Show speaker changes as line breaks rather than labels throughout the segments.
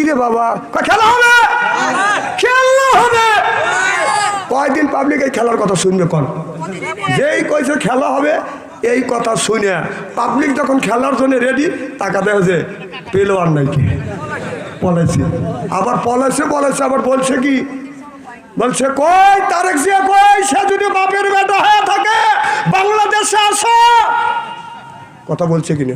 রে বাবা, খেলা হবে, খেলা হবে। কয়দিন পাবলিক এই খেলার কথা শুনবে? কোন যেই কইছে খেলা হবে এই কথা শুনে পাবলিক যখন খেলার জন্য রেডি, তাকাতে হচ্ছে পেলোয়ার নাই কি পলাইছে, আবার পলাইছে বলেছে, আবার বলছে কি বলছে, কই তারেক জিয়া কই, সে যদি বাপের বেটা হয়ে থাকে বাংলাদেশে আসো। কথা বলছে কিনা?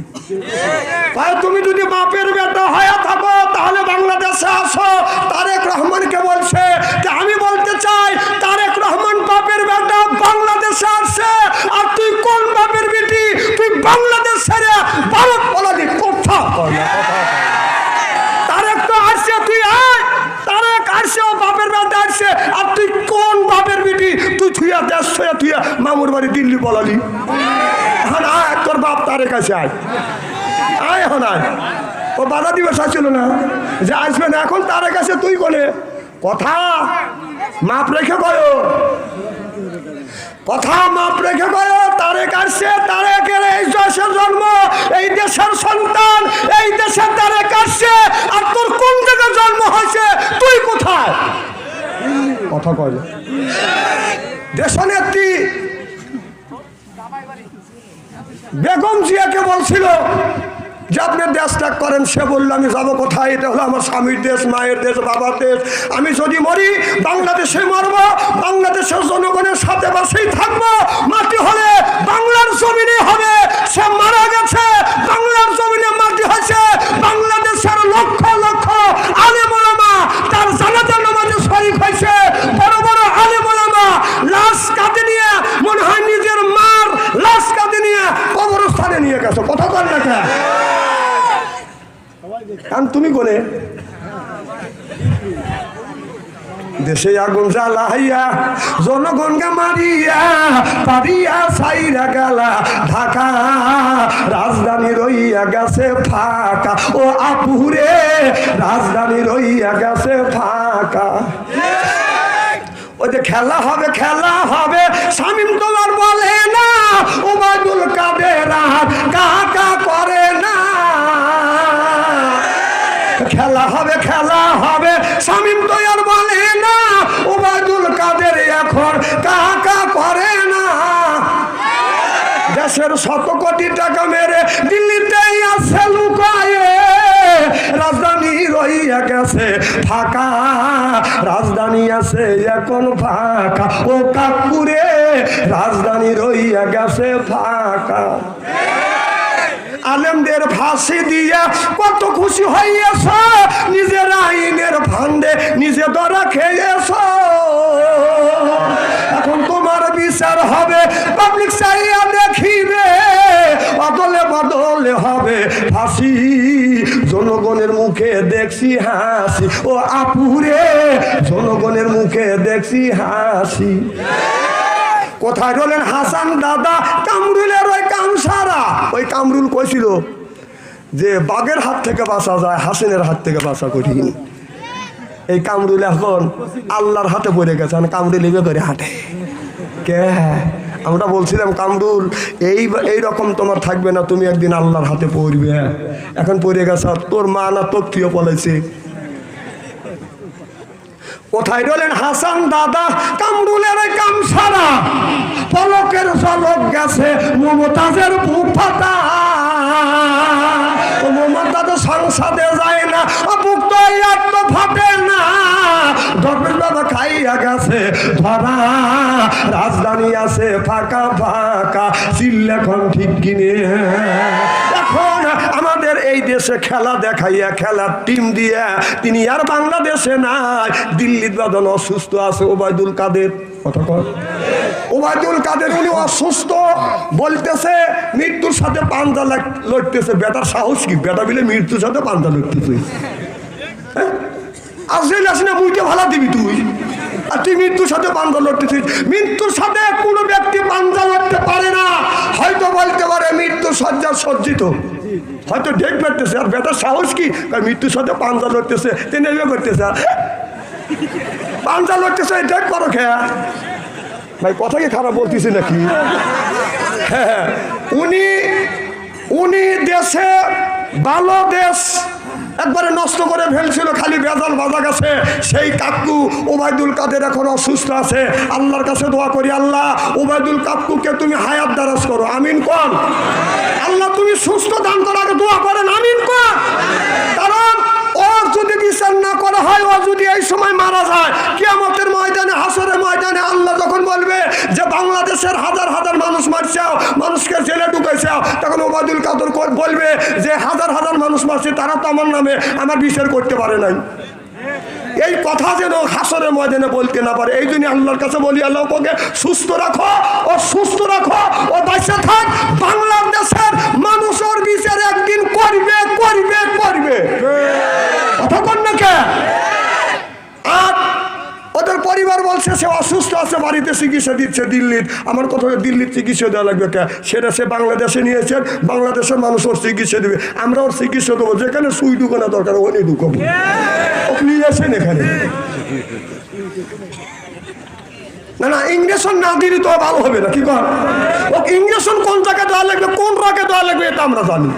ভাই তুমি যদি বাপের বেটা হয়ে থাকো তাহলে বাংলাদেশে আসো। তারেক রহমানকে বলছে যে আমি বলতে চাই তারেক রহমান বাপের বেটা, বাংলাদেশে আসছে। আর তুই কোন বাপের বেটি? তুই বাংলাদেশ ছেড়ে ভারত পলালি। কথা কয় না, তারেক তো আসছে, তুই আয়। তারেক আসছে, বাপের বেটা আসছে। আর তুই কোন বাপের বেটি? তুই থুয়া দেশ ছুঁয়া থুয়া মামুর বাড়ি দিল্লি পলালি। এখন আয়, তোর বাপ তারেক আছে, আয় আয়, এখন আয়। ও বাধা দিবস আসছিল না যে আসবে না, এখন তারেক আছে, তুই কোনে? কথা মাপ রেখে কয়, কথা মাপ রেখে কয়। তারেক আসছে, তারেকের এই দেশের জন্ম, এই দেশের সন্তান, এই দেশের তারেক আসছে। আর তোর কোন জায়গায় জন্ম হয়েছে? তুই কোথায়? কথা কয় না। দেশনেত্রী বেগম জিয়াকে বলছিল যে আপনি দেশ ত্যাগ করেন। সে বললো আমি যাবো কোথায়? এটা হলো আমার স্বামীর দেশ, মায়ের দেশ, বাবার দেশ। আমি যদি মরি বাংলাদেশে মরবো, বাংলাদেশের জনগণের সাথে বাসেই থাকবো। মাটি হলে বাংলার জমিনে হবে। সে মারা গেছে, বাংলার জমিনে মাটি হয়েছে। বাংলাদেশের লক্ষ লক্ষ আলেম ওলামা তার জানাজা নামাজে শরীক হয়েছে। বড় বড় আলেম ওলামা লাশ কাঁধে নিয়ে, মনে হয় নিজের মার লাশ কাঁধে নিয়ে কবরস্থানে নিয়ে গেছে। কথা কর না কেন? তুমি কোনে? দেশে আগুন জ্বালাইয়া জনগণকে মারিয়া পারিয়া সাইরা গেলা ঢাকা, রাজধানী রইয়া গেছে ফাঁকা। ও আপুরে, রাজধানী রইয়া গেছে ফাঁকা। ওই যে খেলা হবে, খেলা হবে, শামীম তোমার বলে না, ওবায়দুল কাদের কাকা করে না। খেলা হবে, খেলা হবে, শামীম তো আর বলে না, ওবায়দুল কাদের এখন কাকা করে না। দেশের 100 কোটি টাকা মেরে দিল্লিতেই আছে লুকায়ে, রাজধানী রইয়া গেছে ফাঁকা, রাজধানী আছে এখন ফাঁকা। ও কাকুরে, রাজধানী রইয়া গেছে ফাঁকা। আলেমদের ফাঁসি দিয়া কত খুশি হইয়াছ, নিজের আইনের ফান্দে নিজে ধরা খেয়েছ। এখন তোমার বিচার হবে, পাবলিক চাইয়া দেখিবে, অদলে বদলে হবে ফাঁসি। জনগণের মুখে দেখছি হাসি। ও আপুরে, জনগণের মুখে দেখছি হাসি। কোথায় রলেন হাসান দাদা? কামরুলের ওই কামসারা। ওই কামরুল কইছিল যে বাঘের হাত থেকে বাঁচা যায়, হাসিনের হাত থেকে বাঁচা কঠিন। এই কামরুল এখন আল্লাহর হাতে পড়ে গেছে। কামরুল এবে করে হাঁটে কে? আমরা বলছিলাম কামরুল এই রকম তোমার থাকবে না, তুমি একদিন আল্লাহর হাতে পড়বে। এখন পড়ে গেছে, তোর মা না তোর প্রিয় পলাইছে। কোথায় রলেন হাসান দাদা? কামরুলের কামসারা, পলকের ঝলক গেছে মমতাজের বুক ফাটা। মমতা তো সংসদে যায় না, বুক তো এত ফাটে না। ধর্মের বাবা খাইয়া গেছে ধরা, রাজধানী আছে ফাঁকা ফাঁকা। চিল্লাখন ঠিক কিনে। এখন আমাদের এই দেশে খেলা দেখাইয়া, খেলার টিম দিয়া তিনি আর বাংলাদেশে নাই, দিল্লির বাদন অসুস্থ আছে। ওবায়দুল কাদের, কথা কর, ওবায়দুল কাদের উনি অসুস্থ, বলতেছে মৃত্যুর সাথে পাঞ্জা লড়তেছে। বেটার সাহস কি? বেটা বিলে মৃত্যুর সাথে পাঞ্জা লড়তেছে। আসলে আসলে মুইকে ভালো দিবি তুই, আর তুই মৃত্যুর সাথে পাঞ্জা লড়তেছিস। মৃত্যুর সাথে কোনো ব্যক্তি পাঞ্জা লড়তে পারে না। হয়তো বলতে পারে মৃত্যু সজ্জা সজ্জিত, হয়তো ডেক মারতেছে। আর বেটার সাহস কি? মৃত্যুর সাথে পাঞ্জা লড়তেছে, তিনি এভাবে করতেছে, পাঞ্জা লড়তেছে, ডেক করো খেয়া। ভাই কথা কি খারাপ বলতেছি নাকি? হ্যাঁ, উনি দেশে ভালো দেশ একবারে নষ্ট করে ফেলছিল। খালি ভেজাল বাজা গেছে। সেই কাকু ওবায়দুল কাদের এখন অসুস্থ আছে। আল্লাহর কাছে দোয়া করি, আল্লাহ ওবায়দুল কাকুকে তুমি হায়াত দারাজ করো, আমিন কোন। আল্লাহ তুমি সুস্থ দান করো, আগে দোয়া করেন, আমিন কোন। কারণ ওর যদি বিচার না করা হয়, ও যদি এই সময় মারা যায়, কিয়ামতের ময়দানে, হাসরের ময়দানে আল্লাহ যখন বলবে যে বাংলাদেশের হাজার হাজার মানুষ মারছাও, মানুষকে জেলে ঢুকাইছাও, তখন ওবায়দুল কাদের বলবে যে হাজার হাজার মানুষ মারছে, তারা তো আমার নামে আমার বিচার করতে পারে নাই। এই কথা যেন হাসরের ময়দানে বলতে না পারে। এই জন্য আল্লাহর কাছে বলি, আল্লাহ ওকে সুস্থ রাখো, ও সুস্থ রাখো, ও বাঁচে থাক। বাংলাদেশের মানুষ ওর বিচার একদিন করবে করবে করবে, কথা বল না কে? আর ওদের পরিবার বলছে সে অসুস্থ আছে, বাড়িতে চিকিৎসা দিচ্ছে দিল্লির। আমার কথা, দিল্লির চিকিৎসা দেওয়া লাগবে কে? সেটা সে বাংলাদেশে নিয়েছেন, বাংলাদেশের মানুষ ওর চিকিৎসা দেবে। আমরা ওর চিকিৎসা দেবো, যেখানে সুই ঢুকানো দরকার ওখানে ঢুকাবো। ও নিয়েছেন এখানে, না না ইঞ্জেকশন না দিলে তো ভালো হবে না, কি কর? ও ইঞ্জেকশন কোন জায়গায় দেওয়া লাগবে, কোন রোগে দেওয়া লাগবে, এটা আমরা জানি।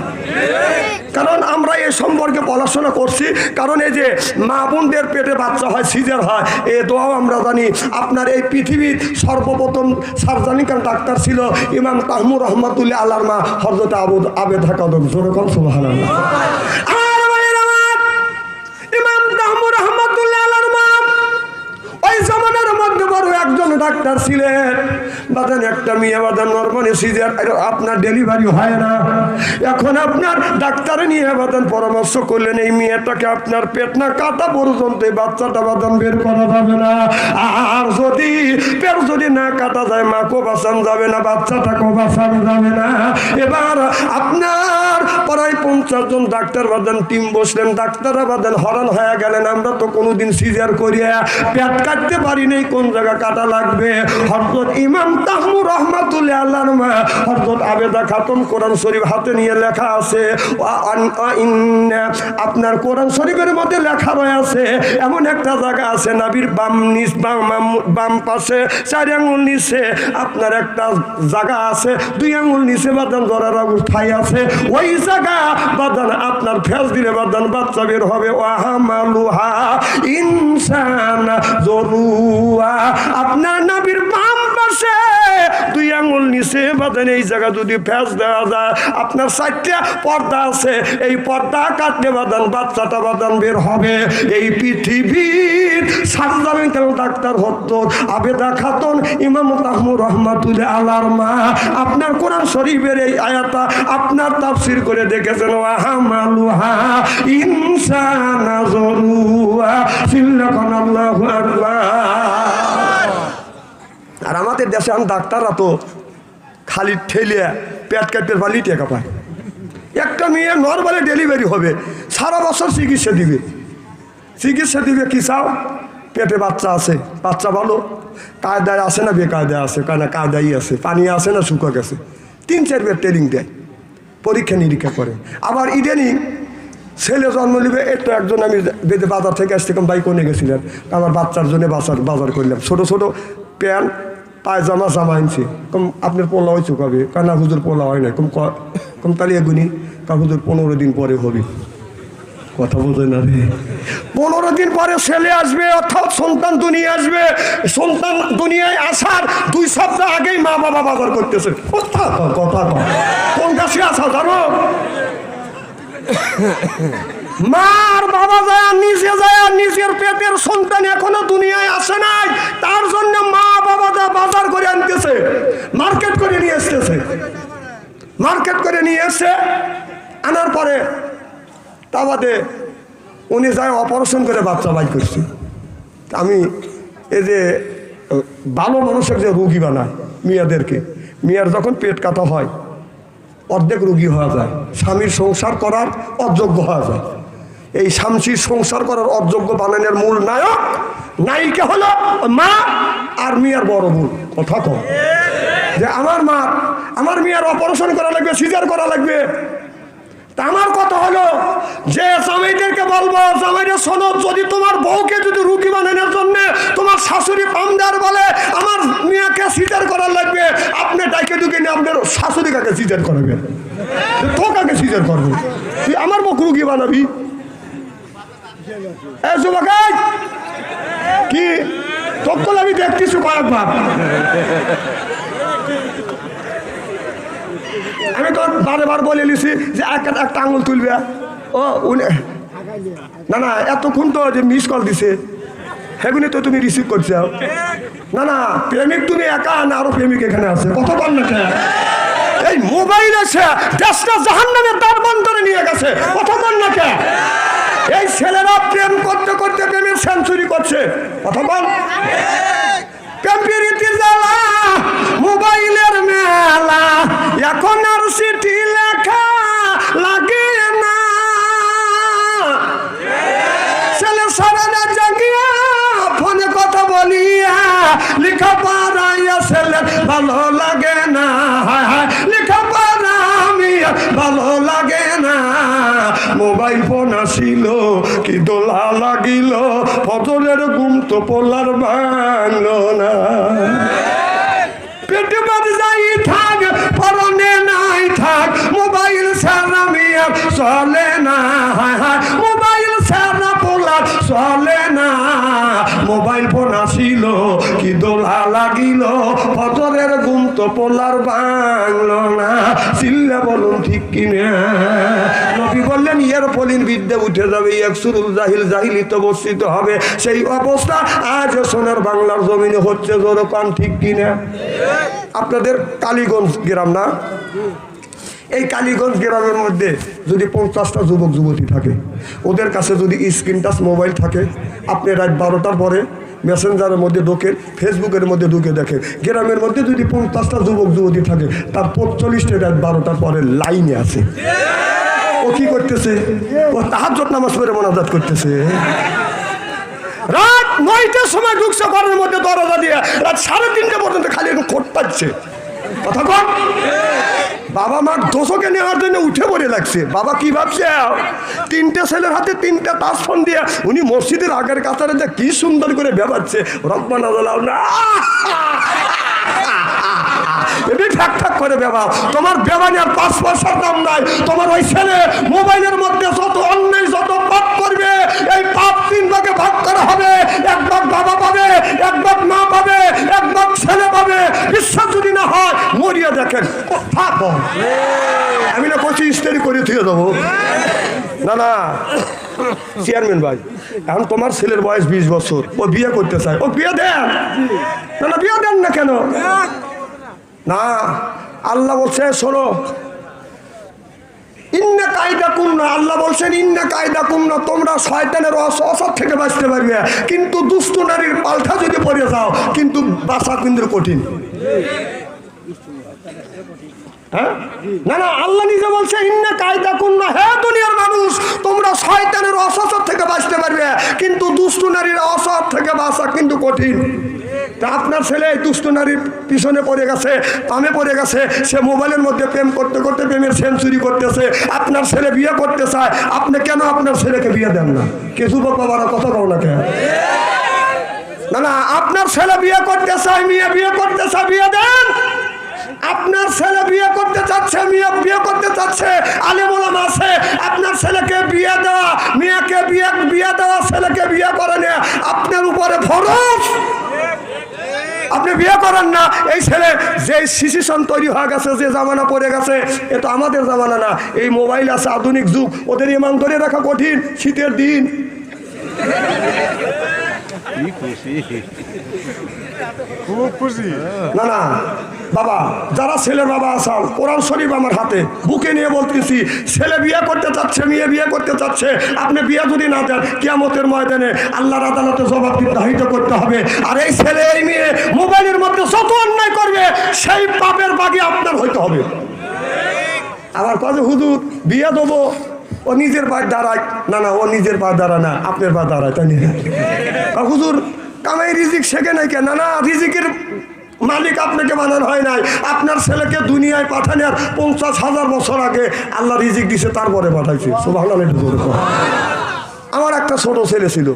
কারণ আমরা এই সম্পর্কে পড়াশোনা করছি। কারণ এই যে মা বোনদের পেটে বাচ্চা হয়, সিজার হয়, এ দোয়াও আমরা জানি। আপনার এই পৃথিবীর সর্বপ্রথম সার্জানিকাল ডাক্তার ছিল ইমাম তাহমুর রহমাতুল্লাহ আল্লাহর মা হযরত আবেদা খাতুন। যেরকম সুবহানাল্লাহ। ইমাম তাহমুর রহমাতুল্লাহ আল্লাহর মা ওই জামানার মধ্যে বড় একজন ডাক্তার ছিলেন। বাদান একটা মেয়ে বাদান নরমালি সিজার, আপনার ডেলিভারি হয় না। এখন আপনার ডাক্তারে নিয়ে বাদান পরামর্শ করলেন এই মেয়েটাকে আপনার পেট না কাটা পর্যন্ত এই বাচ্চাটা বাদান বের করা যাবে না। আর যদি পেট যদি না কাটা যায়, মাকেও বাঁচানো যাবে না, বাচ্চাটাকেও বাঁচানো যাবে না। এবার আপনার প্রায় 50 জন ডাক্তার বাদান টিম বসলেন। ডাক্তাররা বাদান হরান হয়ে গেলেন, আমরা তো কোনোদিন সিজার করিয়া পেট কাটতে পারি নাই, কোন জায়গা কাটা লাগবে। হযরত ইমাম তাহমুর রহমাতুল্লাহ আল্লাহর মা হযরত আবেদা খাতুন কোরআন শরীফ হাতে নিয়ে লেখা আছে, আপনার কোরআন শরীফের মধ্যে লেখা রয়েছে এমন একটা জায়গা আছে, নাবির বাম পাশে 4 আঙ্গুল নিচে আপনার একটা জায়গা আছে, 2 আঙ্গুল নিচে বাদান ধরার ঠাই আছে। ওই জায়গা বাদান আপনার ফেস দিলে বাদান বাচ্চা বের হবে। ওয়াহামালুহা ইনসান জরুয়া, আপনার নাবির বাম পাশে 2 আঙ্গুল নিচে বাদান এই জায়গা যদি ফেস দেওয়া যায়, আপনার 4টা পর্দা আছে, এই পর্দা কাটলে বাদান বাচ্চাটা বাদান বের হবে। এই পৃথিবীর সার্জারিক্যাল ডাক্তার হযরত আবেদা খাতুন ইমাম তাহমুর রহমাতুল্লাহ আল্লাহর মা আপনার কোরআন শরীফের এই আয়াতটা আপনার তাফসীর করে দেখেছেন। ওয়াহামালুহা ইনসানা জরুয়া, সিল্লাল্লাহু আকবার। আর আমাদের দেশে ডাক্তাররা তো খালি ঠেলিয়া পেট কাটতে পারলি টাকা পায়। একটা মেয়ে নর্মালি ডেলিভারি হবে, সারা বছর চিকিৎসা দিবে। চিকিৎসা দিবে কি চাও? পেটে বাচ্চা আছে, বাচ্চা ভালো, কায়দায় আসে না বেকায়দায় আসে, কেন কায়দাই আছে, পানি আসে না শুকা গেছে, 3-4 বার ট্রেনিং দেয়, পরীক্ষা নিরীক্ষা করে। আবার ইদানিং ছেলে জন্ম নিবে, একটু একজন আমি বেদে বাজার থেকে আসতে কম বাইক নিয়ে গেছিলেন, আমার বাচ্চার জন্য বাজার করলাম, ছোটো ছোটো প্যান্ট পায়জামা জামা আনছি। কম আপনার পোলা হয় চুকাবে, কেন হুজুর পোলা হয় না, কম তাহলে এগুনি কা হুজুর 15 দিন পরে হবে। কথা বোঝে না রে, 15 দিন পরে ছেলে আসবে, অর্থাৎ সন্তান দুনিয়া আসবে। সন্তান দুনিয়ায় আসার 2 সপ্তাহ আগেই মা বাবা বাজার করতেছে। কথা কোন কাছে আসা জানো? মার বাবা যায় নিজে যায়, নিজের পেটের সন্তান এখনো দুনিয়ায় আসে নাই, তার জন্য মা বাবা যা বাজার করে আনতেছে, মার্কেট করে নিয়ে আসতেছে। মার্কেট করে নিয়ে এসে আনার পরে তা বাদে উনি যায় অপারেশন করে বাচ্চা বাই করছি। আমি এই যে ভালো মানুষের যে রুগী বানায় মেয়েদেরকে, মেয়ের যখন পেট কাটা হয় অর্ধেক রুগী হওয়া যায়, স্বামীর সংসার করার অযোগ্য হওয়া যায়। এই স্বামীর সংসার করার অযোগ্য বানানোর মূল নায়িকা হলো মা আর মেয়ের বড় বোন। কথা কম যে আমার মেয়ের অপারেশন করা লাগবে, সিজার করা লাগবে। তা আমার কথা হলো যে জামাইদেরকে বলবো, জামাইরা শোনো, যদি তোমার বউকে যদি রুগী বানানোর জন্য তোমার শাশুড়ি পামদার বলে আমার মেয়েকে সিজার করার লাগবে, আপনি ডাইকে ঢুকে নিয়ে আপনার শাশুড়ি কাকে সিজার করবেন, তো কাকে সিজার করবে? তুই আমার বউ রুগী বানাবি? যুবক কি তখন আমি দেখতেছি কয়েক বাপ, আমি তো বারে বার বলে নিছি যে একটা আঙুল তুলবে। ও না না এতক্ষণ তো যে মিস কল দিছে সেগুলি তো তুমি রিসিভ করছো। না না প্রেমিক তুমি একা না, আরো প্রেমিক এখানে আছে। কত বল না এই মোবাইল আছে দেশটা জাহান্নামের দ্বার বন্ধরে নিয়ে গেছে। কত বল না কে এই ছেলেরা প্রেম করতে করতে প্রেমের সেঞ্চুরি করছে। কত বল প্রেম প্রীতির জ্বালা মোবাইলের মেলা, এখন আর চিঠি লেখা লাগে না। ছেলে সারাটা জাগিয়া ফোনে কথা বলিয়া লেখা পড়াইয়া ছেলে ভালো লাগে না। লেখা পড়া আমি ভালো লাগে না। মোবাইল ফোন আসিল কি দোলা লাগিল, ফজরের ঘুম তো পোলার ভাঙলো না। পেটে বাদ যাই থাক পরনে নাই থাক, মোবাইল ছাড়া মিয়া চলে না। মোবাইল ছাড়া পোলার চলে না। মোবাইল ফোন আসিল কি দোলা লাগিল, ফজরের ঘুম তো পোলার ভাঙলো না। চিল্লা বলুন ঠিক কিনা? নবী বললেন ইয়ার পলিন বিদ্যা উঠে যাবে, একসুরুল জাহিল জাহিলিত বর্ষিত হবে। সেই অবস্থা আজ সোনার বাংলার জমিনে হচ্ছে। যেরকম ঠিক কিনা? আপনাদের কালীগঞ্জ গ্রাম না, এই কালীগঞ্জ গ্রামের মধ্যে যদি 50টা যুবক যুবতী থাকে, ওদের কাছে যদি স্ক্রিন টাচ মোবাইল থাকে, আপনি রাত 12টার পরে মেসেঞ্জারের মধ্যে ঢোকেন, ফেসবুকের মধ্যে ঢুকে দেখেন, গ্রামের মধ্যে যদি 50টা যুবক যুবতী থাকে, তার 45টা রাত 12টার পরে লাইনে আছে। ও কি করতেছে? ও তাহাজ্জুদ নামাজ পড়ে মোনাজাত করতেছে। রাত 9টার সময় ঢুকছে ঘরের মধ্যে দরজা দিয়ে, রাত 3:30 পর্যন্ত খালি একটু খোট পাচ্ছে। কথা কন বাবা মার দোষকে নেওয়ার জন্য উঠে পড়ে লাগছে। বাবা কি ভাবছে? 3টে ছেলের হাতে 3টা টাচ ফোন দিয়ে উনি মসজিদের আগের কাতারে যে কি সুন্দর করে বেবাচ্ছে, রব্বানা না ঠাক ঠাক করে বেবা। তোমার বেবানিয়ার 5 পয়সার দাম নাই। তোমার ওই ছেলে মোবাইলের মধ্যে যত অন্যায় যত পাপ করবে, এই পাপ 3 ভাগে ভাগ করা হবে। 1 ভাগ বাবা পাবে, 1 ভাগ মা পাবে, 1 ভাগ ছেলে পাবে। বিশ্বাস যদি না হয় মরিয়া দেখেন। আমি না কচি ইস্তেরি করে দিয়ে দেবো। না না চেয়ারম্যান ভাই, এখন তোমার ছেলের বয়স 20 বছর, ও বিয়ে করতে চায়, ও বিয়ে দেন না। না বিয়ে দেন না কেন? না আল্লাহ বলছে শোনো, ইন্না কায়দা কুন্না, আল্লাহ বলছেন ইন্না কায়দা কুন্না, তোমরা শয়তানের অসৎ থেকে বাঁচতে পারবে, কিন্তু দুষ্ট নারীর পাল্টা যদি পড়ে যাও কিন্তু বাঁচা কিন্তু কঠিন। হ্যাঁ না না আল্লাহ নিজে বলছে ইন্না কায়দা কুন্না, হে দুনিয়ার মানুষ তোমরা শয়তানের অসৎ থেকে বাঁচতে পারবে, কিন্তু দুষ্ট নারীর অসৎ থেকে বাঁচা কিন্তু কঠিন। তা আপনার ছেলে দুষ্ট নারীর পিছনে পড়ে গেছে, পামে পড়ে গেছে, সে মোবাইলের মধ্যে প্রেম করতে করতে প্রেমের সেঞ্চুরি করতেছে। আপনার ছেলে বিয়ে করতে চায়, আপনি কেন আপনার ছেলেকে বিয়ে দেন না? কে যুবক বাবারা কথা বল না কেন? না না আপনার ছেলে বিয়ে করতে চায়, মেয়ে বিয়ে করতে চায়, বিয়ে দেন। আপনার ছেলে বিয়ে করতে চাচ্ছে, মেয়ে বিয়ে করতে চাচ্ছে, আলেম ওলামা আছে, আপনার ছেলেকে বিয়ে দেওয়া, মেয়েকে বিয়ে দেওয়া, ছেলেকে বিয়ে করে নেওয়া আপনার উপরে ফরজ। আপনি বিয়ে করেন না। এই ছেলে যে সিচুয়েশন তৈরি হয়ে গেছে, যে জামানা পড়ে গেছে, এ তো আমাদের জামানা না। এই মোবাইল আছে, আধুনিক যুগ, ওদের ইমান ধরে রাখা কঠিন। শীতের দিন না না বাবা, যারা ছেলের বাবা আসাল, কোরআন শরীফ আমার হাতে, বুকে নিয়ে বলতেছি, ছেলে বিয়ে করতে চাচ্ছে, মেয়ে বিয়ে করতে চাচ্ছে, আপনি বিয়ে যদি না দেন কিয়ামতের ময়দানে আল্লাহর আদালতে জবাবদিহিত করতে হবে। আর এই ছেলে এই মেয়ে মোবাইলের মধ্যে যত অন্যায় করবে, সেই পাপের বাগি আপনার হইতে হবে। আবার কাজে হুজুর বিয়ে দেবো, ও নিজের পায়ে দাঁড়ায়। না না ও নিজের পায়ে দাঁড়ায় না, আপনার পায়ে দাঁড়ায়, তাই না? হুজুর কামাই রিজিক শেখে নাই কেন? না না রিজিকের মালিক আপনাকে বানানো হয় নাই। আপনার ছেলেকে দুনিয়ায় পাঠানোর 50,000 বছর আগে আল্লাহ রিজিক দিছে, তারপরে পাঠাইছে। সুবহানাল্লাহ। আমার একটা ছোট ছেলে ছিল,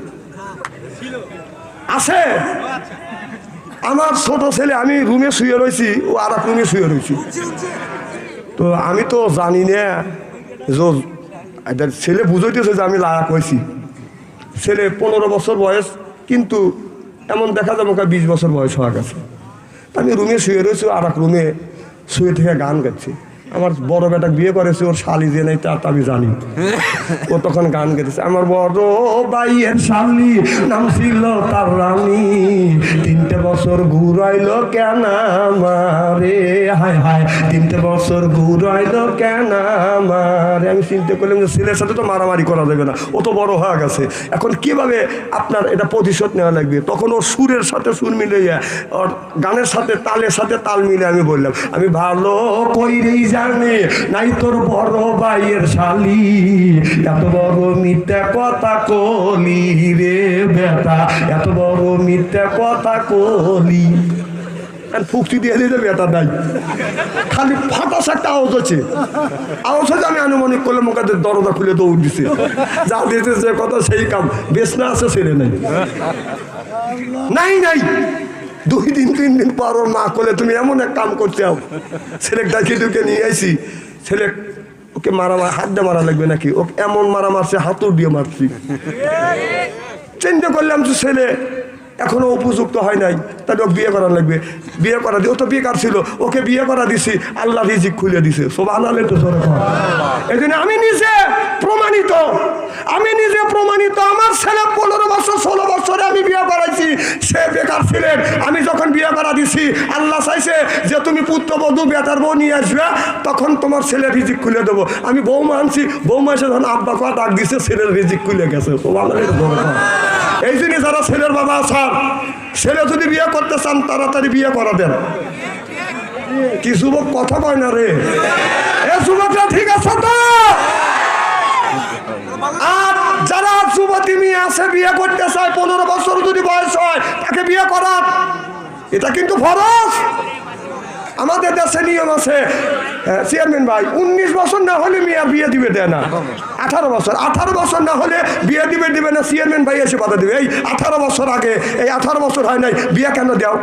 আছে আমার ছোট ছেলে, আমি রুমে শুয়ে রয়েছি, ও আর এক রুমে শুয়ে রয়েছি। তো আমি তো জানি না, ছেলে বুঝাইতেছে যে আমি লায়া কইছি, ছেলে 15 বছর বয়স, কিন্তু এমন দেখা যাবে 20 বছর বয়স হয়ে গেছে। আমি রুমে শুয়ে রয়েছি, আর এক রুমে শুয়ে থেকে গান গাচ্ছি। আমার বড় বেটা বিয়ে করেছে, ওর শালি যে নেই তা আমি জানি। ও তখন গান গেতেছে, আমার বড় ভাইয়ের শালি নাম ছিল তার রানী, 3টে বছর ঘুরাইলো কেন আমারে, হায় হায় 3টে বছর ঘুরাইলো কেন আমারে। আমি চিন্তা করলাম যে ছেলের সাথে তো মারামারি করা যাবে না, ও তো বড় হয়ে গেছে, এখন কিভাবে আপনার এটা প্রতিশোধ নেওয়া লাগবে। তখন ওর সুরের সাথে সুর মিলিয়ে, ওর গানের সাথে তালের সাথে তাল মিলে আমি বললাম, আমি ভালো কইরেই জানি নাই তোর বড় ভাইয়ের শালি, এত বড় মিথ্যা কথা কলি রে বেটা, এত বড় মিথ্যা কথা কলি। ফুকটি দিয়ে দিতে বেটা নাই, খালি ফাটাস একটা আওয়াজ হচ্ছে। আওয়াজ হচ্ছে, আমি আনুমানিক করলে মুখে দরজা খুলে দৌড় দিছে, যা দিতে যে কথা সেই কাম। বেশ না আছে ছেলে নাই, নাই নাই 2 দিন 3 দিন পর ওর মা করলে তুমি এমন এক কাম করতে হও। ছেলে ডাকি ঢুকে নিয়ে আইসি, ছেলে ওকে হাত দিয়ে মারা লাগবে নাকি, ওকে এমন মারা মারছে, হাতুড় দিয়ে মারছি। চিন্তা করলাম যে ছেলে এখনো উপযুক্ত হয় নাই, তাহলে ওকে বিয়ে করা লাগবে। বিয়ে করা দিয়ে, ও তো বেকার ছিল, ওকে বিয়ে করা দিছি, আল্লাহ রিজিক খুলে দিছে। সুবহানাল্লাহ তো জোরে কর। এই জন্য আমি নিজে প্রমাণিত, আমার ছেলে 15 বছর 16 বছরে আমি বিয়ে করাইছি, সে বেকার ছিলেন। আমি যখন বিয়ে করা দিছি, আল্লাহ চাইছে যে তুমি পুত্রবধূ বেটার বউ নিয়ে আসবে, তখন তোমার ছেলে রিজিক খুলে দেবো। আমি বৌমা আনছি, বৌমা এসে যখন আব্বা কথা ডাক দিছে, ছেলের রিজিক খুলে গেছে। সুবহানাল্লাহ তো জোরে কর। এই জন্য যারা ছেলের বাবা আছেন, ছেলে যদি বিয়ে করতে চান তাড়াতাড়ি বিয়ে করা দেন। কি যুবক কথা কয় না রে, এ যুবকরা ঠিক আছে তো? আর যারা যুবতী মেয়ে আছে বিয়ে করতে চায়, 15 বছর যদি বয়স হয় তাকে বিয়ে করার, এটা কিন্তু ফরজ। আমাদের দেশে নিয়ম আছে, চেয়ারম্যান ভাই 19 বছর না হলে মেয়ে বিয়ে দিবে দেয় না, 18 বছর না হলে বিয়ে দিবে না। চেয়ারম্যান ভাই এসে বাধা দিবে, এই 18 বছর আগে, এই 18 বছর হয় নাই, বিয়ে কেন দাও?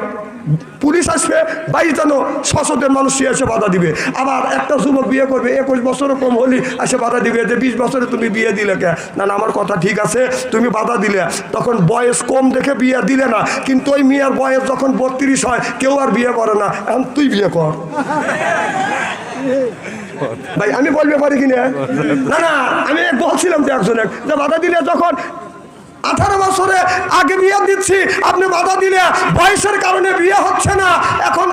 পুলিশ আসবে, 22 জন সশস্ত্র মানুষ এসে বাধা দিবে। আবার একটা যুবক বিয়ে করবে 21 বছরও কম হলে এসে বাধা দিবে যে 20 বছরে তুমি বিয়ে দিলে কে? না আমার কথা ঠিক আছে, তুমি বাধা দিলে, তখন বয়স কম দেখে বিয়ে দিলে না, কিন্তু ওই মেয়ের বয়স যখন 32 হয় কেউ আর বিয়ে করে না, এখন তুই বিয়ে কর। ভাই আমি বলবে পারি কিনা? না আমি বলছিলাম তো একজনে যে বাধা দিলে যখন 18 বছরে আগে বিয়ে দিচ্ছি, আপনি বাধা দিলে বয়সের কারণে বিয়ে হচ্ছে না, এখন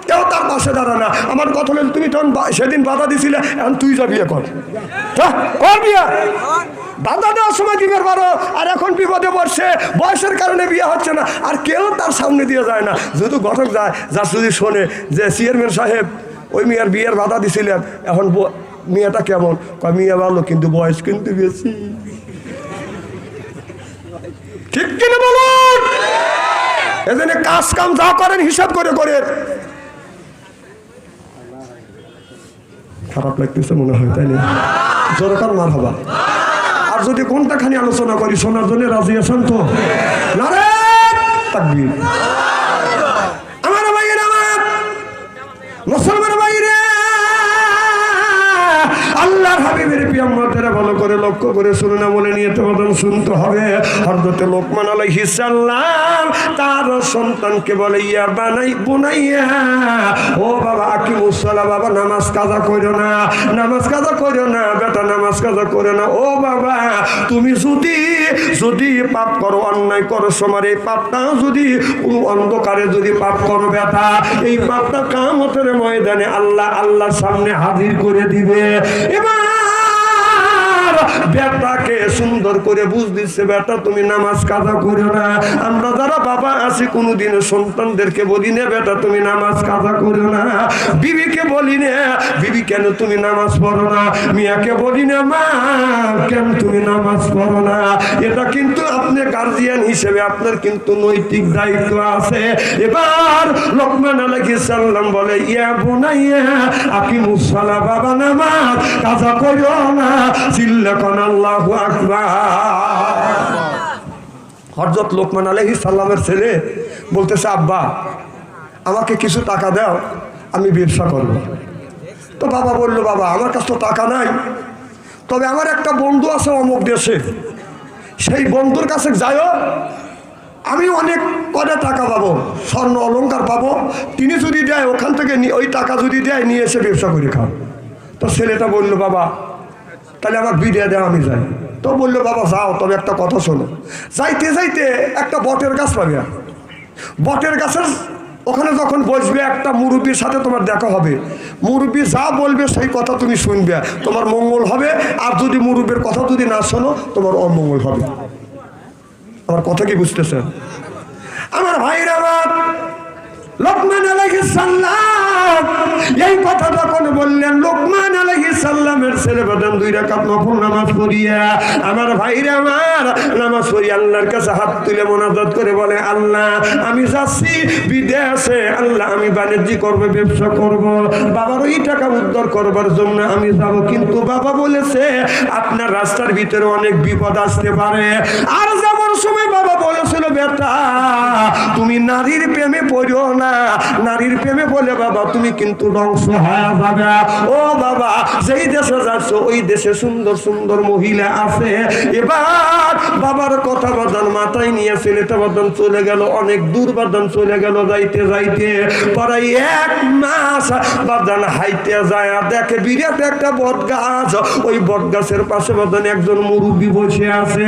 কেউ তার পাশে দাঁড়া না। আমার কথা হলো, তুমি তখন সেদিন বাধা দিছিলে, এখন তুই যা বিয়ে কর, কর বিয়ে। বাধা দেওয়ার সময় দিবের পারো, আর এখন বিপদে পড়ছে, বয়সের কারণে বিয়ে হচ্ছে না, আর কেউ তার সামনে দিয়ে যায় না। যেহেতু ঘটক যায়, যার যদি শোনে যে চেয়ারম্যান সাহেব ওই মেয়ের বিয়ের বাধা দিছিলেন, এখন মেয়েটা কেমন? মেয়ে ভালো, কিন্তু বয়স কিন্তু বেশি। ঠিক কিনা বলুন? এজন্য কাজ কাম যা করেন হিসাব করে করেন। খারাপ লাগতেছে মনে হয়, তাই না? জোরকার মার হবা। আর যদি কোনটা খানি আলোচনা করি, শোনার জন্য রাজি আছেন তো? নারে তাকবীর। আমার ভাইয়ের, আমার মুসলমান ভাইরে, আল্লাহর হাবিবের পিয়াম্মতেরা ভালো করে লক্ষ্য করে শুনে না, বলে নিয়ে তোমাদের শুনতে হবে। হযরত লোকমান আলাইহিস সালাম তার সন্তানকে বলে, ইয়া বানাই বুনাইয়া, ও বাবা আকিমুস সালাহ, বাবা নামাজ কাজা কইরো না, নামাজ কাজা কইরো না বেটা, নামাজ কাজা করো না। ও বাবা, তুমি যদি পাপ করো, অন্যায় করো, তোমার এই পাপটা যদি কোনো অন্ধকারে যদি পাপ করো বেটা, এই পাপটা কিয়ামতের ময়দানে আল্লাহর সামনে হাজির করে দিবে। এবার বেটাকে সুন্দর করে বুঝ দিচ্ছে, বেটা তুমি নামাজ কাজা করো না। আমরা যারা বাবা আছি কোনোদিনও সন্তানদেরকে বলি না, বেটা তুমি নামাজ কাজা করো না। বিবিকে বলি না, বিবি কেন তুমি নামাজ পড়ো না। মিয়াকে বলি না, মা কেন তুমি নামাজ পড়ো না। এটা কিন্তু আপনি গার্জিয়ান হিসেবে আপনার কিন্তু নৈতিক দায়িত্ব আছে। এবার লোকমান আলাইহিস সালাম বলে, ইয়া বুনাইয়া আকিমুস সালাহ, বাবা নামাজ কাজা করো না। চিল্লাকন আল্লাহু আকবার। হযরত লোকমান আলাইহিস সালামের ছেলে বলতেছে, আব্বা আমাকে কিছু টাকা দাও, আমি ব্যবসা করব। তো বাবা বলল, বাবা আমার কাছে তো টাকা নাই, তবে আমার একটা বন্ধু আছে অমুক দেশে, সেই বন্ধুর কাছে যাইও, আমি অনেক কটা টাকা পাবো, স্বর্ণ অলংকার পাবো, তিনি যদি দেয় ওখান থেকে ওই টাকা যদি দেয় নিয়ে এসে ব্যবসা করে খাও। তো ছেলেটা বললো বাবা তাহলে আমার বিয়ে দেওয়া, আমি যাই। তো বললো বাবা যাও, তবে একটা কথা শোনো, যাইতে যাইতে একটা বটের গাছ পাবে, বটের গাছের ওখানে যখন বসবে একটা মুরব্বীর সাথে তোমার দেখা হবে, মুরব্বী যা বলবে সেই কথা তুমি শুনবে, তোমার মঙ্গল হবে। আর যদি মুরব্বীর কথা যদি না শোনো তোমার অমঙ্গল হবে। আমার কথা কি বুঝতেছেন আমার ভাইরা? আমার লোকমান আলাইহিস সালাম এই কথা যখন বললেন, লোকমান আলাইহিস সালামের ছেলে বাদান 2 রাকাত নফল নামাজ পড়িয়া, আমার ভাইরা আমার নামাজ পড়ি আল্লাহর কাছে হাত তুলে মোনাজাত করে বলে, আল্লাহ আমি যাচ্ছি বিদেশে, আল্লাহ আমি বাণিজ্য করব, ব্যবসা করব, বাবার ওই টাকা উদ্ধার করবার জন্য আমি যাব, কিন্তু বাবা বলেছে আপনার রাস্তার ভিতরে অনেক বিপদ আসতে পারে। আর যাবার সময় বাবা বলেছিল, বেটা তুমি নারীর প্রেমে পড়িও না, নারীর প্রেমে বলে বাবা তুমি কিন্তু ধ্বংস হয়ে যাবে। ও বাবা যেই দেশে যাচ্ছ ওই দেশে সুন্দর সুন্দর মহিলা আছে। এবার বাবার কথা বাদান মাথায় নিয়ে ছেলেটা বাদান চলে গেল, অনেক দূর বাদান চলে গেল। যাইতে যাইতে প্রায় 1 মাস বাদান হাইতে যায়, দেখে বিরাট একটা বট গাছ, ওই বট গাছের পাশে বাদান একজন মুরব্বী বসে আছে,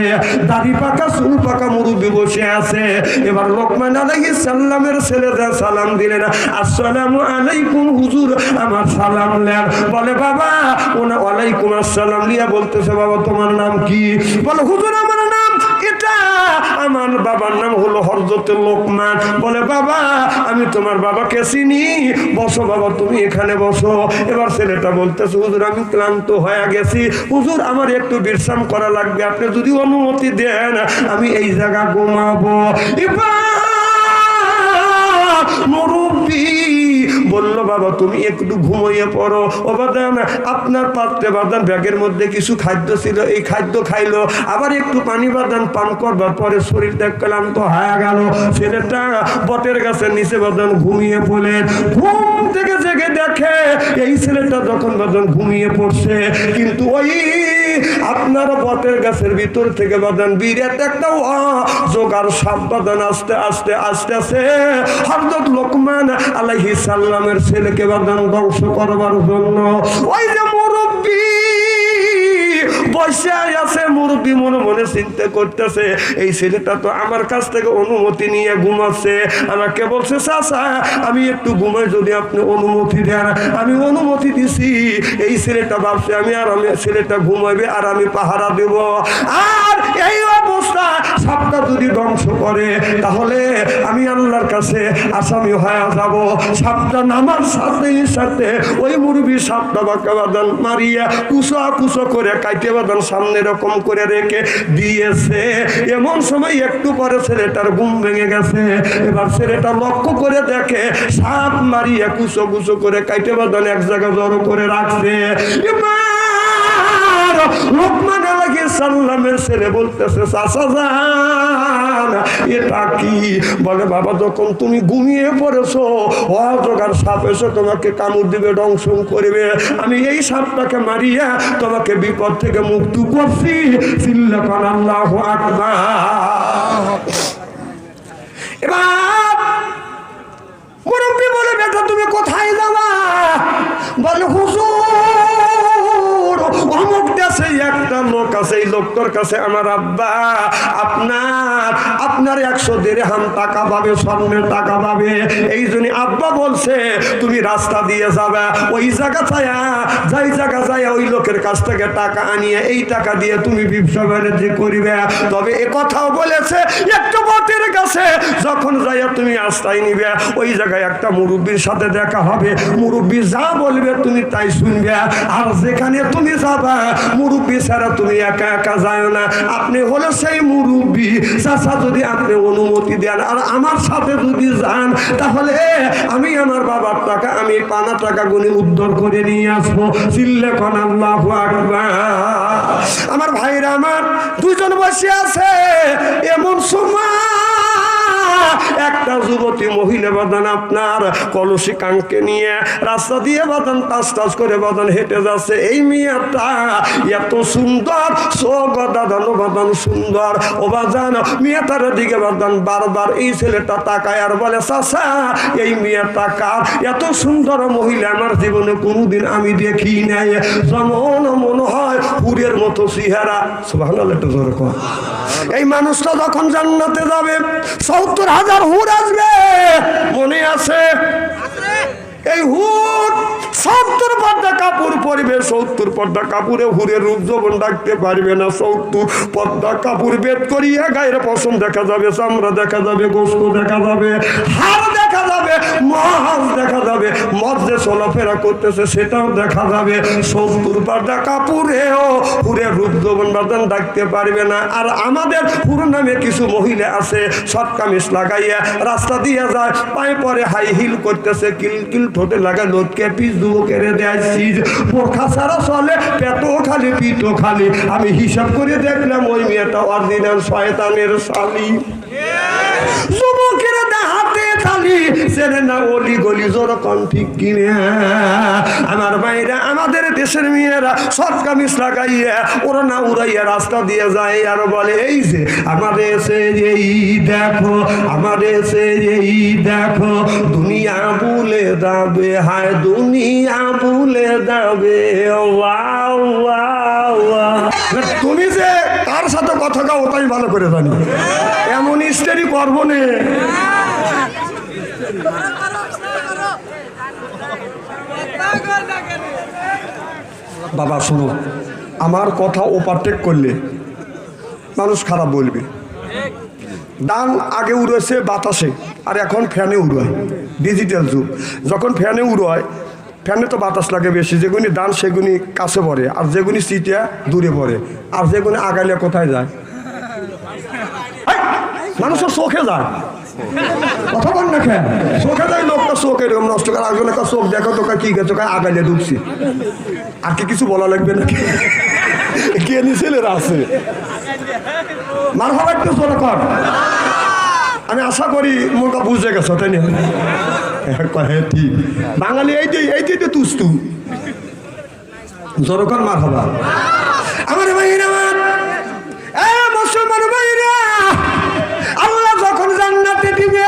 দাড়ি পাকা চুল পাকা মুরব্বী বসে আছে। এবার লোকমান আলাইহিস সালামের ছেলেটা সালাম দিলেন, আসসালামু আলাইকুম হুজুর, আমার সালাম নেন। বলে বাবা ওয়ালাইকুম আসসালাম লিয়া বলতেছে, বাবা তোমার নাম কি? বলে হুজুর আমার নাম এটা, আমার বাবার নাম হলো হযরত লোকমান। বলে বাবা আমি তোমার বাবাকে চিনি, বসো বাবা তুমি এখানে বসো। এবার ছেলেটা বলতেছে, হুজুর আমি ক্লান্ত হয়ে গেছি, হুজুর আমার একটু বিশ্রাম করা লাগবে, আপনি যদি অনুমতি দেন আমি এই জায়গা ঘুমাবো। মুরব্বী বললো বাবা তুমি একটু ঘুমিয়ে পড়ো। ও বাদান আপনার পাত্রে বাদান ব্যাগের মধ্যে কিছু খাদ্য ছিল, এই খাদ্য খাইলো, আবার একটু পানি বাদান পান করবার পরে শরীরটা ক্লান্ত হয়ে গেল। ছেলেটা বটের গাছের নিচে বাদান ঘুমিয়ে পড়লেন। ঘুম থেকে জেগে দেখে এই ছেলেটা যখন বাদান ঘুমিয়ে পড়ছে, কিন্তু ওই আপনার বটের গাছের ভিতর থেকে বাদান বিরাট একটা জোগাড় সাপ বাদান আস্তে আস্তে আস্তে আস্তে হযরত লোকমান আলাইহিস সালামের ছেলেকে বাদান ধ্বংস করবার জন্য। ওই যে মুরব্বী বসে আছে, মুরব্বী মনে মনে চিন্তা করতেছে, এই ছেলেটা তো আমার কাছ থেকে অনুমতি নিয়ে ঘুমাচ্ছে, আমাকে বলছে চাচা আমি একটু ঘুমাই, যদি আপনি অনুমতি দেন। আমি অনুমতি দিছি, এই ছেলেটা ভাবছে আমি ছেলেটা ঘুমাইবে আর আমি পাহারা দেব। আর এই অবস্থা সাপটা যদি ধ্বংস করে তাহলে আমি আল্লাহর কাছে আসামি হয়ে যাব। সাপটা নামার সাথে সাথে ওই মুরব্বী সাপটা বাঁকা বাদান মারিয়া কুচো কুচো করে কাইটে বাদান সামনে রকম করে রেখে দিয়েছে। এমন সময় একটু পরে ছেলেটার ঘুম ভেঙে গেছে। এবার ছেলেটা লক্ষ্য করে দেখে সাপ মারিয়া কুচো কুচো করে কাইটে বাদান এক জায়গায় জড়ো করে রাখছে। লোকমান আলাইহিস সালামের ছেলে বলতেছে, চাচা জান এটা কি? বলে বাবা যখন তুমি ঘুমিয়ে পড়েছো অজগার সাপ এসে তোমাকে কামড় দিবে, দংশন করবে, আমি এই সাপটাকে মারিয়া তোমাকে বিপদ থেকে মুক্তি করছি। চিল্লাকান আল্লাহু আকবার। এবার মুরব্বী বলে, বেটা তুমি কোথায় যাবা? বলে হুজুর অমুক দেশে একটা লোক আছে, এই লোকটার কাছে আমার আব্বা আপনার 100 দিরহাম টাকা পাবে, স্বর্ণের টাকা পাবে। এই জন্য আব্বা বলছে তুমি রাস্তা দিয়ে যাবে, ওই জায়গা যায় ওই লোকের কাছ থেকে টাকা আনিয়ে এই টাকা দিয়ে তুমি ব্যবসা বাণিজ্য করিবে। তবে এ কথাও বলেছে একটু বটের কাছে যখন যাইয়া তুমি আস্তায় নিবে, ওই জায়গায় একটা মুরব্বীর সাথে দেখা হবে, মুরব্বী যা বলবে তুমি তাই শুনবে। আর যেখানে তুমি যাবা মুরব্বী ছাড়া তুমি একা একা যাও না, আপনি হলো সেই মুরব্বী। চাচা যদি আপনি অনুমতি দেন আর আমার সাথে যদি যান তাহলে আমি আমার বাবার টাকা আমি পানা টাকা গুনি উদ্ধার করে নিয়ে আসবো। চিল্লাকান আল্লাহু আকবার। আমার ভাইরা আমার দুজন বসে আছে, এমন সময় একটা যুবতী মহিলা বাদান আপনার কলসি কাঙ্কে নিয়ে রাস্তা দিয়ে বাদান টাচ টাচ করে বাদান হেঁটে যাচ্ছে। এই মেয়েটা এত সুন্দর, দাদানো বাদান সুন্দর। ও বাজান মেয়েটার দিকে বাদান বারবার এই ছেলেটা তাকায় আর বলে, চাচা এই মেয়েটা কার? এত সুন্দর মহিলা আমার জীবনে কোনোদিন আমি দেখি নাই। যেমন মনে হয় পুরের মতো চেহারা। সুবহানাল্লাহ, একটু জোরে কর। এই মানুষটা যখন জান্নাতে যাবে ৭০,০০০ হুর আসবে, মনে আছে? এই হুর ৭০ পর্দা কাপড় পরবে। ৭০ পর্দা কাপড়ে হুরের রূপ যৌবন ডাকতে পারবে না। ৭০ পর্দা কাপড় বেদ করিয়া গায়ের পশম দেখা যাবে, চামড়া দেখা যাবে, গোস্ত দেখা যাবে, হাড় দেখা যাবে, মহাজ দেখা যাবে, মদ যে চলাফেরা করতেছে সেটাও দেখা যাবে। ৭০ পর্দা কাপড়েও হুরের রূপ যৌবন বাদান ডাকতে পারবে না। আর আমাদের হুর নামে কিছু মহিলা আছে, শর্ট কামিজ লাগাইয়া রাস্তা দিয়ে যায়, পায়ে পরে হাই হিল করতেছে, কিল ঠোঁটে লাগা লোককে পিস দুবো কেড়ে দেয়, বোরখা ছাড়া চলে, পেটও খালি পিঠও খালি। আমি হিসাব করে দেখলাম ওই মেয়েটা অরিজিনাল শয়তানের শালি। যুবকের হাতে খালি সেরে না অলি গলি যেরকম ঠিক কিনে। আমার ভাইরা, আমাদের দেশের মেয়েরা শর্ট কামিজ লাগাইয়া ওরা না উড়াইয়া রাস্তা দিয়ে যায় আর বলে, এই যে আমাদের এসে এই দেখো, আমাদের এসে এই দেখো, দুনিয়া ভুলে যাবে, হায় দুনিয়া ভুলে যাবে। তুমি যে তার সাথে কথা কাও ওটাই ভালো করে জানি, এমন স্টেরি করবো না। বাবা শোনো, আমার কথা ওভারটেক করলে মানুষ খারাপ বলবে। ডান আগে উড়েছে বাতাসে, আর এখন ফ্যানে উড়ায়। ডিজিটাল যুগ, যখন ফ্যানে উড়ায়, ফ্যানে তো বাতাস লাগে বেশি, যেগুনি ডান সেগুনি কাছে পড়ে, আর যেগুনি সিটিয়া দূরে পড়ে, আর যেগুনি আগাইলে কোথায় যায়? মানুষের চোখে যায়। কথা বল না কেন? চোখে যায়, লোকটা চোখ এরকম নষ্ট করে। একজন একটা চোখ দেখো তোকে কি গেছো, আগাইলে ঢুকছি। আর কি কিছু বলা লাগবে না? কে ছেলেরা আছে মার হওয়া একটু জোরে কর। আমি আশা করি মোটা বুঝে গেছো, তাই না? ঠিক বাঙালি এইটাই তো তুস্তু। জোরে কর মার হবা। আমার ভাইরা, মুসলমান ভাইরা, আল্লাহ যখন জান্নাতে দিবে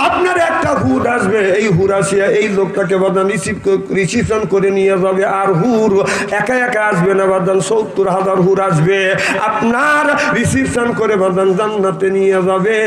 আপনার একটা হুর আসবে। এই হুর আসিয়া এই লোকটাকে বাদান রিসিপশন করে নিয়ে যাবে। আর হুর একা একা আসবে না বাদান, ৭০,০০০ হুর আসবে আপনার রিসিপশন করে বাদান জান্নাতে নিয়ে যাবে।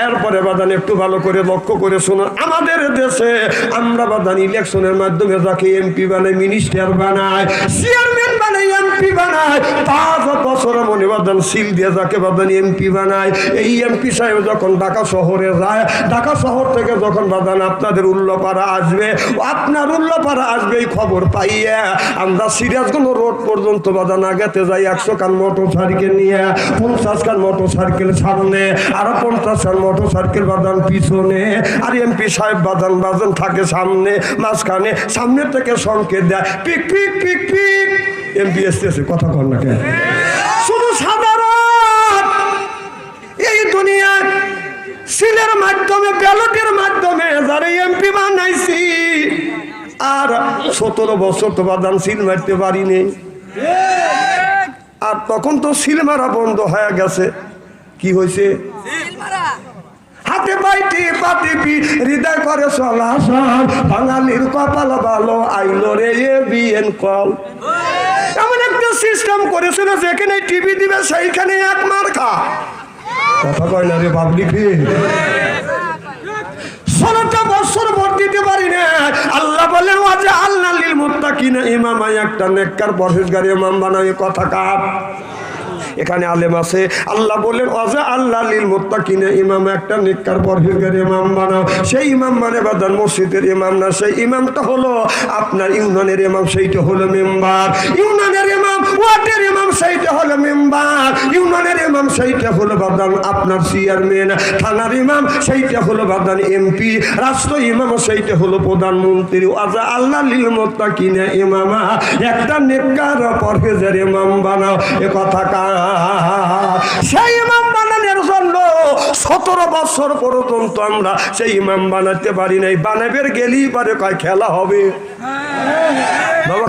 এরপরে বাদান একটু ভালো করে লক্ষ্য করে শোনো, আমাদের দেশে আমরা বাদান ইলেকশনের মাধ্যমে যাকে এমপি বানাই, মিনিস্টার বানায়, চেয়ারম্যান বানাই, এমপি বানায়, ৫ বছর মনে বাদান সিল দিয়ে যাকে বাদান এমপি বানায়। এই এমপি সাহেব যখন ঢাকা শহরে যায়, ঢাকা শহর থেকে যখন বাদান আপনাদের উল্লাপাড়া আসবে, আপনার উল্লাপাড়া আসবে, এই খবর পাইয়া আমরা সিরাজগঞ্জ রোড পর্যন্ত বাদান আগাতে যাই ১০০ খান মোটর সাইকেল নিয়ে, ৫০ খান মোটর সাইকেল সামনে, আরো ৫০ খান মোটর সাইকেল বাদান পিছনে, আর এমপি সাহেব বাদান থাকে সামনে, মাঝখানে, সামনের থেকে সংকেত দেয় পিক পিক পিক পিক। এমপি এসতেছে, কথা কর না কেন? শুধু সাধারণ এই দুনিয়ায় সিলের মাধ্যমে, ব্যালটের মাধ্যমে যারা এমপি বানাইছি, আর ১৭ বছর তো বাদান সিল মারতে পারিনি। আর তখন তো সিল মারা বন্ধ হয়ে গেছে। কি হয়েছে? হাতে পাইটি পাতিপি হৃদয় করে চলাচল, বাঙালির কপাল ভালো আইলো রে বিএন কল। এমন একটা সিস্টেম করেছিল যেখানে টিভি দিবে সেইখানে এক মার খা। কথা কয় না রে পাবলিক। ১৬টা বছর ভোট দিতে পারি না। আল্লাহ বলেন ওয়াজা আল্লাহ লিল মুত্তাকিনা ইমামা, একটা নেককার পরহেজগার ইমাম বানায়। কথা কার? এখানে আলেম আছে। আল্লাহ বলেন ওয়াজা আল্লাহ লিল মুত্তাকিনা ইমামা, একটা নেককার পরহেজগার ইমাম বানাও। সেই ইমাম মানে বাদান মসজিদের ইমাম না, সেই ইমামটা হলো আপনার ইউনিয়নের ইমাম, সেইটা হলো মেম্বার। ইউনিয়নের ইমাম, ওয়ার্ডের ইমাম, সেইটা হলো মেম্বার। ইউনিয়নের ইমাম, সেইটা হলো বাদান আপনার চেয়ারম্যান। থানার ইমাম, সেইটা হলো বাদান এমপি। রাষ্ট্র ইমাম, সেইটা হলো প্রধানমন্ত্রী। ওয়াজা আল্লাহ লিল মুত্তাকিনা ইমামা, একটা নেককার পরহেজগার ইমাম বানাও। এ কথা কার? সেই ইমাম বানানোর জন্য 17 বছর পর্যন্ত আমরা সেই ইমাম বানাতে পারি নাই, বানাবের গেলেই পারে কয় খেলা হবে। বাবা